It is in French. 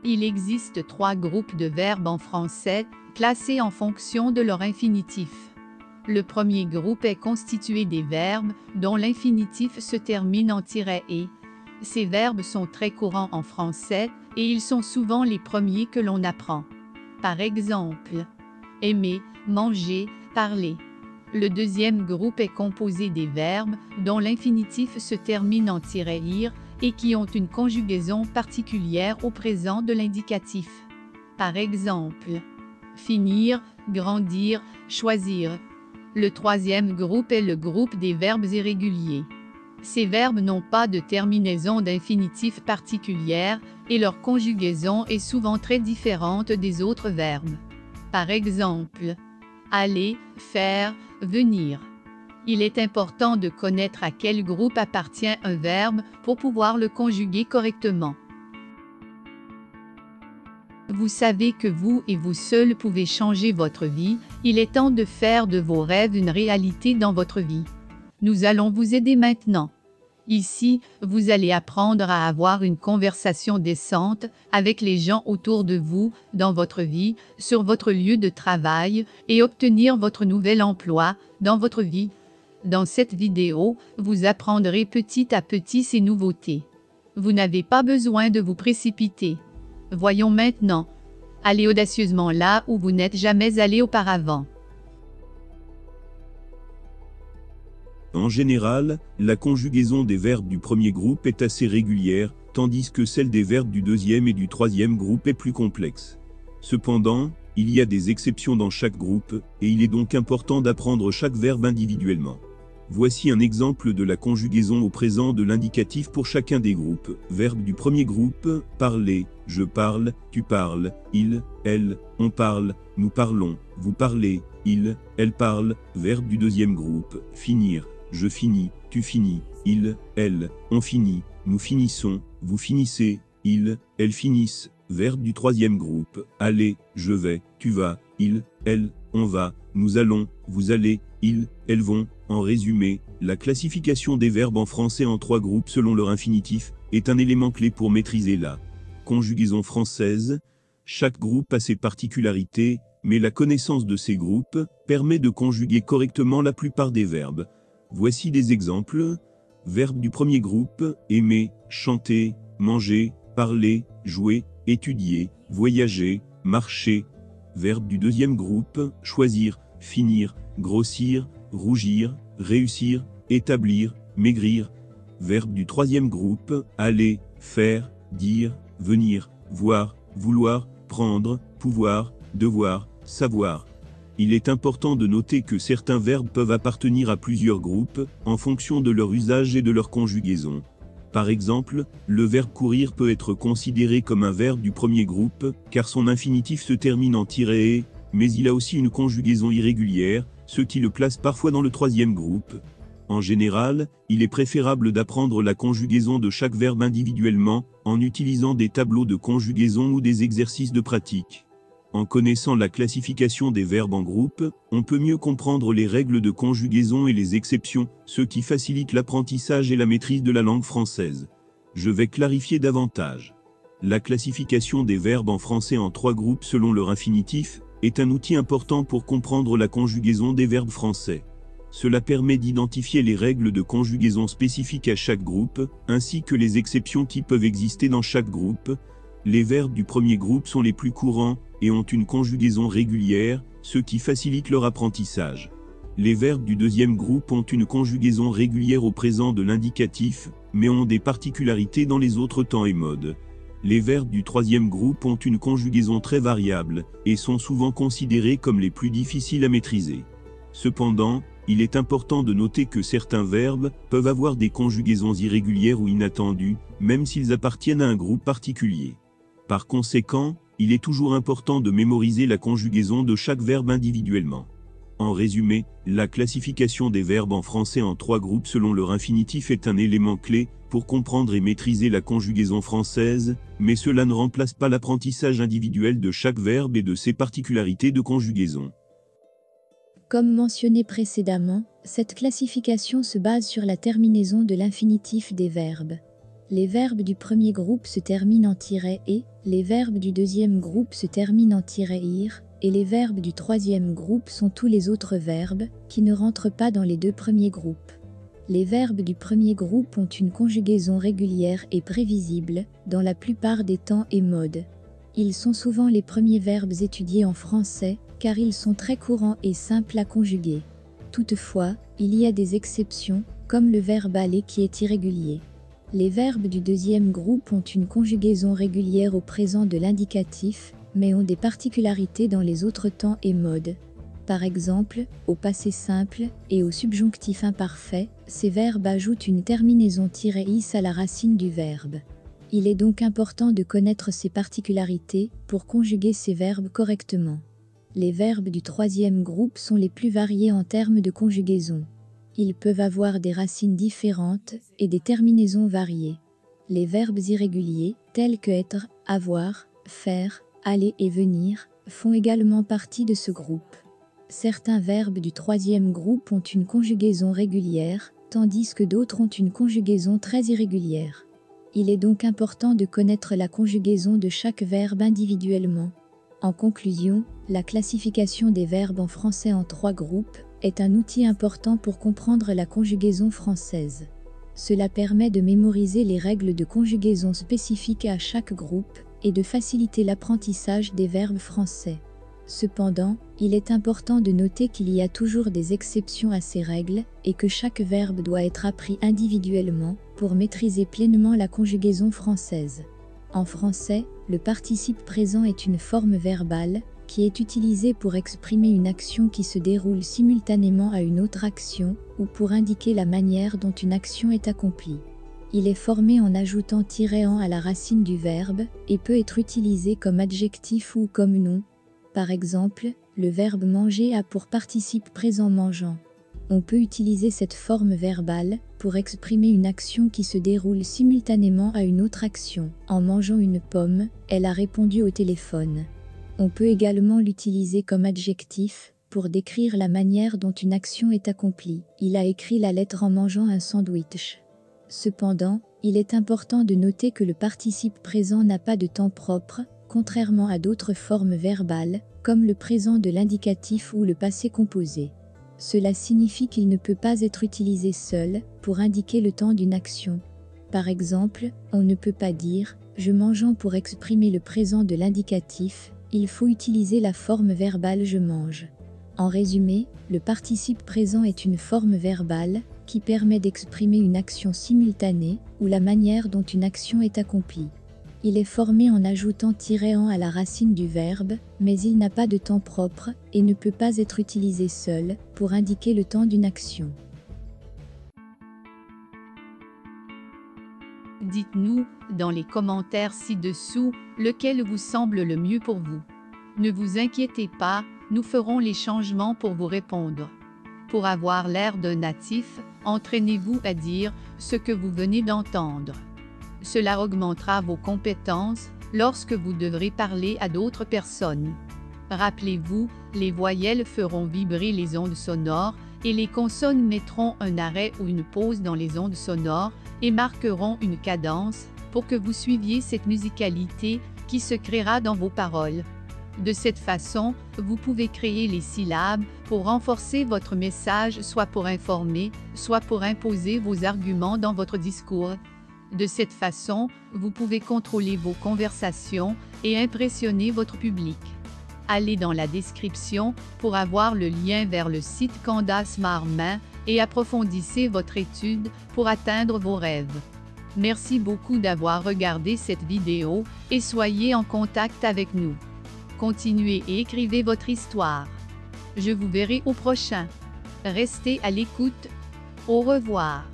Il existe 3 groupes de verbes en français, classés en fonction de leur infinitif. Le premier groupe est constitué des verbes dont l'infinitif se termine en -et. Ces verbes sont très courants en français et ils sont souvent les premiers que l'on apprend. Par exemple, aimer, manger, parler. Le deuxième groupe est composé des verbes dont l'infinitif se termine en -ir et qui ont une conjugaison particulière au présent de l'indicatif. Par exemple, finir, grandir, choisir. Le troisième groupe est le groupe des verbes irréguliers. Ces verbes n'ont pas de terminaison d'infinitif particulière et leur conjugaison est souvent très différente des autres verbes. Par exemple, aller, faire, venir. Il est important de connaître à quel groupe appartient un verbe pour pouvoir le conjuguer correctement. Vous savez que vous et vous seul pouvez changer votre vie, il est temps de faire de vos rêves une réalité dans votre vie. Nous allons vous aider maintenant. Ici, vous allez apprendre à avoir une conversation décente avec les gens autour de vous, dans votre vie, sur votre lieu de travail, et obtenir votre nouvel emploi dans votre vie. Dans cette vidéo, vous apprendrez petit à petit ces nouveautés. Vous n'avez pas besoin de vous précipiter. Voyons maintenant. Allez audacieusement là où vous n'êtes jamais allé auparavant. En général, la conjugaison des verbes du premier groupe est assez régulière, tandis que celle des verbes du deuxième et du troisième groupe est plus complexe. Cependant, il y a des exceptions dans chaque groupe, et il est donc important d'apprendre chaque verbe individuellement. Voici un exemple de la conjugaison au présent de l'indicatif pour chacun des groupes. Verbe du premier groupe, parler, je parle, tu parles, il, elle, on parle, nous parlons, vous parlez, il, elle parle. Verbe du deuxième groupe, finir, je finis, tu finis, il, elle, on finit, nous finissons, vous finissez, il, elle finissent. Verbe du troisième groupe, aller, je vais, tu vas, il, elle, on va, nous allons, vous allez, ils, elles vont. En résumé, la classification des verbes en français en 3 groupes selon leur infinitif est un élément clé pour maîtriser la conjugaison française. Chaque groupe a ses particularités, mais la connaissance de ces groupes permet de conjuguer correctement la plupart des verbes. Voici des exemples. Verbe du premier groupe, aimer, chanter, manger, parler, jouer, étudier, voyager, marcher. Verbe du deuxième groupe, choisir, finir, grossir, rougir, réussir, établir, maigrir. Verbe du troisième groupe, aller, faire, dire, venir, voir, vouloir, prendre, pouvoir, devoir, savoir. Il est important de noter que certains verbes peuvent appartenir à plusieurs groupes, en fonction de leur usage et de leur conjugaison. Par exemple, le verbe courir peut être considéré comme un verbe du premier groupe, car son infinitif se termine en -et, mais il a aussi une conjugaison irrégulière, ce qui le place parfois dans le troisième groupe. En général, il est préférable d'apprendre la conjugaison de chaque verbe individuellement, en utilisant des tableaux de conjugaison ou des exercices de pratique. En connaissant la classification des verbes en groupe, on peut mieux comprendre les règles de conjugaison et les exceptions, ce qui facilite l'apprentissage et la maîtrise de la langue française. Je vais clarifier davantage. La classification des verbes en français en 3 groupes selon leur infinitif est un outil important pour comprendre la conjugaison des verbes français. Cela permet d'identifier les règles de conjugaison spécifiques à chaque groupe, ainsi que les exceptions qui peuvent exister dans chaque groupe. Les verbes du premier groupe sont les plus courants et ont une conjugaison régulière, ce qui facilite leur apprentissage. Les verbes du deuxième groupe ont une conjugaison régulière au présent de l'indicatif, mais ont des particularités dans les autres temps et modes. Les verbes du troisième groupe ont une conjugaison très variable, et sont souvent considérés comme les plus difficiles à maîtriser. Cependant, il est important de noter que certains verbes peuvent avoir des conjugaisons irrégulières ou inattendues, même s'ils appartiennent à un groupe particulier. Par conséquent, il est toujours important de mémoriser la conjugaison de chaque verbe individuellement. En résumé, la classification des verbes en français en 3 groupes selon leur infinitif est un élément clé pour comprendre et maîtriser la conjugaison française, mais cela ne remplace pas l'apprentissage individuel de chaque verbe et de ses particularités de conjugaison. Comme mentionné précédemment, cette classification se base sur la terminaison de l'infinitif des verbes. Les verbes du premier groupe se terminent en - et, les verbes du deuxième groupe se terminent en - ir, et les verbes du troisième groupe sont tous les autres verbes qui ne rentrent pas dans les deux premiers groupes. Les verbes du premier groupe ont une conjugaison régulière et prévisible dans la plupart des temps et modes. Ils sont souvent les premiers verbes étudiés en français car ils sont très courants et simples à conjuguer. Toutefois, il y a des exceptions, comme le verbe aller qui est irrégulier. Les verbes du deuxième groupe ont une conjugaison régulière au présent de l'indicatif, mais ont des particularités dans les autres temps et modes. Par exemple, au passé simple et au subjonctif imparfait, ces verbes ajoutent une terminaison - is à la racine du verbe. Il est donc important de connaître ces particularités pour conjuguer ces verbes correctement. Les verbes du troisième groupe sont les plus variés en termes de conjugaison. Ils peuvent avoir des racines différentes et des terminaisons variées. Les verbes irréguliers, tels que être, avoir, faire, aller et venir, font également partie de ce groupe. Certains verbes du troisième groupe ont une conjugaison régulière, tandis que d'autres ont une conjugaison très irrégulière. Il est donc important de connaître la conjugaison de chaque verbe individuellement. En conclusion, la classification des verbes en français en 3 groupes est un outil important pour comprendre la conjugaison française. Cela permet de mémoriser les règles de conjugaison spécifiques à chaque groupe et de faciliter l'apprentissage des verbes français. Cependant, il est important de noter qu'il y a toujours des exceptions à ces règles et que chaque verbe doit être appris individuellement pour maîtriser pleinement la conjugaison française. En français, le participe présent est une forme verbale qui est utilisée pour exprimer une action qui se déroule simultanément à une autre action ou pour indiquer la manière dont une action est accomplie. Il est formé en ajoutant -en à la racine du verbe et peut être utilisé comme adjectif ou comme nom. Par exemple, le verbe manger a pour participe présent mangeant. On peut utiliser cette forme verbale pour exprimer une action qui se déroule simultanément à une autre action. En mangeant une pomme, elle a répondu au téléphone. On peut également l'utiliser comme adjectif pour décrire la manière dont une action est accomplie. Il a écrit la lettre en mangeant un sandwich. Cependant, il est important de noter que le participe présent n'a pas de temps propre, contrairement à d'autres formes verbales, comme le présent de l'indicatif ou le passé composé. Cela signifie qu'il ne peut pas être utilisé seul pour indiquer le temps d'une action. Par exemple, on ne peut pas dire « je mangeant » pour exprimer le présent de l'indicatif, il faut utiliser la forme verbale « je mange ». En résumé, le participe présent est une forme verbale qui permet d'exprimer une action simultanée ou la manière dont une action est accomplie. Il est formé en ajoutant -en à la racine du verbe, mais il n'a pas de temps propre et ne peut pas être utilisé seul pour indiquer le temps d'une action. Dites-nous, dans les commentaires ci-dessous, lequel vous semble le mieux pour vous. Ne vous inquiétez pas, nous ferons les changements pour vous répondre. Pour avoir l'air d'un natif, entraînez-vous à dire ce que vous venez d'entendre. Cela augmentera vos compétences lorsque vous devrez parler à d'autres personnes. Rappelez-vous, les voyelles feront vibrer les ondes sonores et les consonnes mettront un arrêt ou une pause dans les ondes sonores et marqueront une cadence pour que vous suiviez cette musicalité qui se créera dans vos paroles. De cette façon, vous pouvez créer les syllabes pour renforcer votre message, soit pour informer, soit pour imposer vos arguments dans votre discours. De cette façon, vous pouvez contrôler vos conversations et impressionner votre public. Allez dans la description pour avoir le lien vers le site Candace Marmin et approfondissez votre étude pour atteindre vos rêves. Merci beaucoup d'avoir regardé cette vidéo et soyez en contact avec nous. Continuez et écrivez votre histoire. Je vous verrai au prochain. Restez à l'écoute. Au revoir.